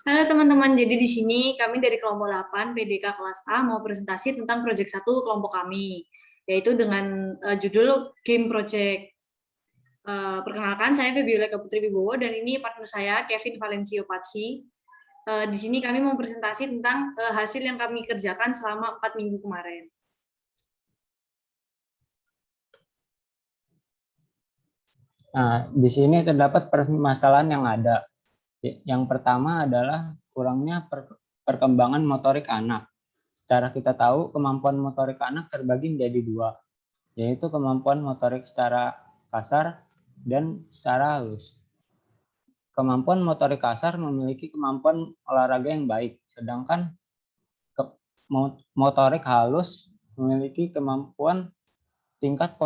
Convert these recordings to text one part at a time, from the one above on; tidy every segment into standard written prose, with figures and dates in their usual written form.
Halo teman-teman, jadi di sini kami dari kelompok 8 PDK kelas A mau presentasi tentang proyek 1 kelompok kami, yaitu dengan judul Game Project. Perkenalkan, saya Febiola Putri Wibowo dan ini partner saya Kevin Valencio Patsi. Di sini kami mau presentasi tentang hasil yang kami kerjakan selama 4 minggu kemarin. Nah, di sini terdapat permasalahan yang ada. Yang pertama adalah kurangnya perkembangan motorik anak. Secara kita tahu, kemampuan motorik anak terbagi menjadi dua, yaitu kemampuan motorik secara kasar dan secara halus. Kemampuan motorik kasar memiliki kemampuan olahraga yang baik, sedangkan motorik halus memiliki kemampuan tingkat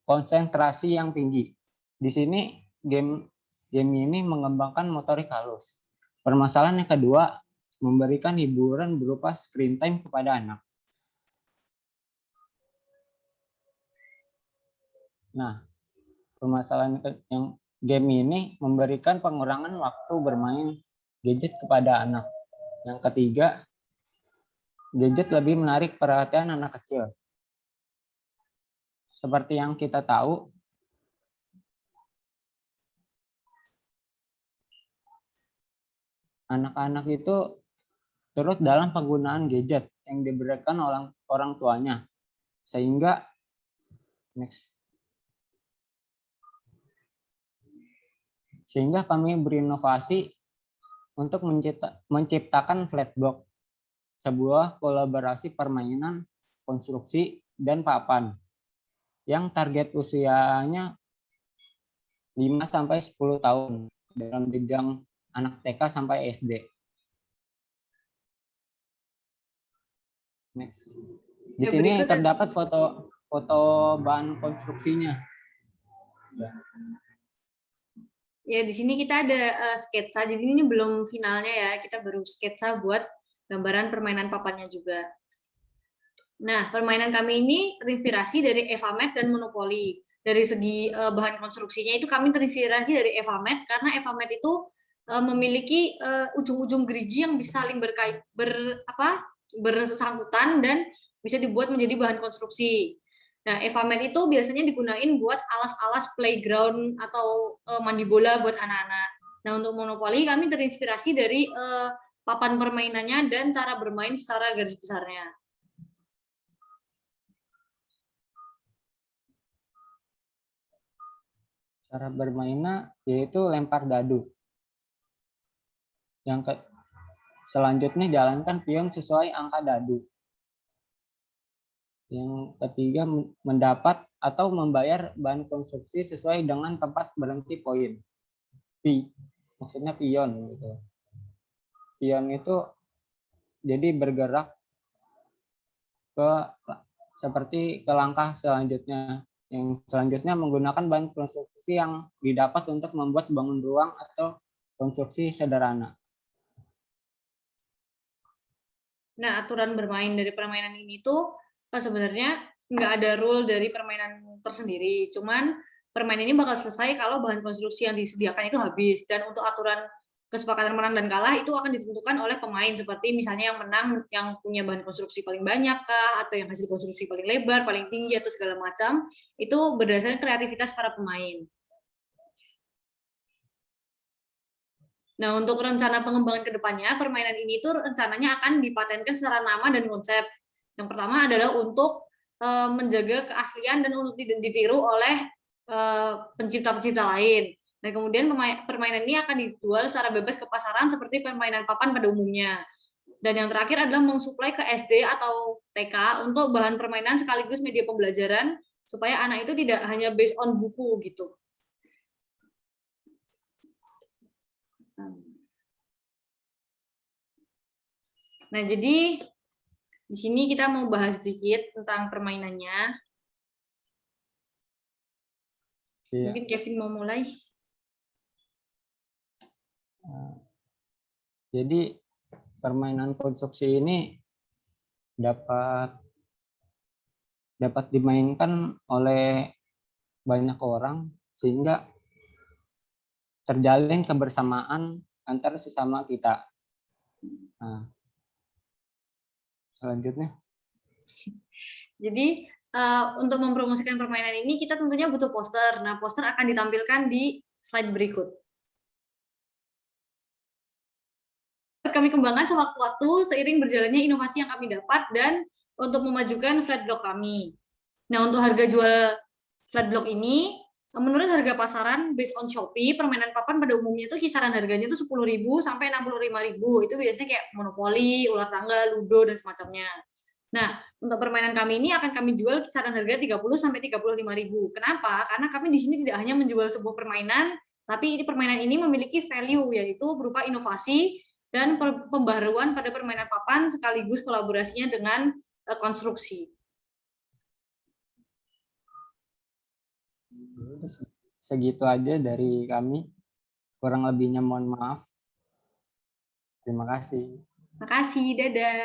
konsentrasi yang tinggi. Di sini game ini mengembangkan motorik halus. Permasalahan yang kedua, memberikan hiburan berupa screen time kepada anak. Nah, permasalahan yang game ini memberikan pengurangan waktu bermain gadget kepada anak. Yang ketiga, gadget lebih menarik perhatian anak kecil. Seperti yang kita tahu, anak-anak itu turut dalam penggunaan gadget yang diberikan oleh orang tuanya, sehingga kami berinovasi untuk menciptakan Flatbox, sebuah kolaborasi permainan, konstruksi, dan papan yang target usianya 5-10 tahun dalam bidang anak TK sampai SD. Next. Di sini terdapat foto bahan konstruksinya. Ya, di sini kita ada sketsa, jadi ini belum finalnya ya, kita baru sketsa buat gambaran permainan papannya juga. Nah, permainan kami ini terinspirasi dari Evamet dan Monopoly. Dari segi bahan konstruksinya itu kami terinspirasi dari Evamet karena Evamet itu memiliki ujung-ujung gerigi yang bisa saling bersangkutan dan bisa dibuat menjadi bahan konstruksi. Nah, Evamet itu biasanya digunain buat alas-alas playground atau mandi bola buat anak-anak. Nah, untuk Monopoly kami terinspirasi dari papan permainannya dan cara bermain secara garis besarnya. Cara bermainnya yaitu lempar dadu. Selanjutnya jalankan pion sesuai angka dadu. Yang ketiga, mendapat atau membayar bahan konstruksi sesuai dengan tempat berhenti poin. Maksudnya pion gitu. Pion itu jadi bergerak seperti ke langkah selanjutnya. Yang selanjutnya menggunakan bahan konstruksi yang didapat untuk membuat bangun ruang atau konstruksi sederhana. Nah, aturan bermain dari permainan ini tuh sebenarnya nggak ada rule dari permainan tersendiri. Cuman permainan ini bakal selesai kalau bahan konstruksi yang disediakan itu habis. Dan untuk aturan kesepakatan menang dan kalah itu akan ditentukan oleh pemain. Seperti misalnya yang menang yang punya bahan konstruksi paling banyak kah, atau yang hasil konstruksi paling lebar, paling tinggi, atau segala macam. Itu berdasarkan kreativitas para pemain. Nah, untuk rencana pengembangan ke depannya, permainan ini tuh rencananya akan dipatenkan secara nama dan konsep. Yang pertama adalah untuk menjaga keaslian dan untuk ditiru oleh pencipta-pencipta lain. Dan kemudian permainan ini akan dijual secara bebas ke pasaran seperti permainan papan pada umumnya. Dan yang terakhir adalah mensuplai ke SD atau TK untuk bahan permainan sekaligus media pembelajaran supaya anak itu tidak hanya based on buku gitu. Nah, jadi di sini kita mau bahas sedikit tentang permainannya. Iya. Mungkin Kevin mau mulai. Jadi permainan konstruksi ini dapat dimainkan oleh banyak orang sehingga terjalin kebersamaan antar sesama kita. Nah, selanjutnya. Jadi untuk mempromosikan permainan ini kita tentunya butuh poster. Nah, poster akan ditampilkan di slide berikut. Kami kembangkan sewaktu-waktu seiring berjalannya inovasi yang kami dapat dan untuk memajukan flat block kami. Nah, untuk harga jual flat block ini, menurut harga pasaran based on Shopee, permainan papan pada umumnya itu kisaran harganya itu 10.000 sampai 65.000. Itu biasanya kayak monopoli, ular tangga, ludo dan semacamnya. Nah, untuk permainan kami ini akan kami jual kisaran harga 30 sampai 35.000. Kenapa? Karena kami di sini tidak hanya menjual sebuah permainan, tapi permainan ini memiliki value, yaitu berupa inovasi dan pembaruan pada permainan papan sekaligus kolaborasinya dengan konstruksi. Segitu aja dari kami. Kurang lebihnya mohon maaf. Terima kasih. Makasih, dadah.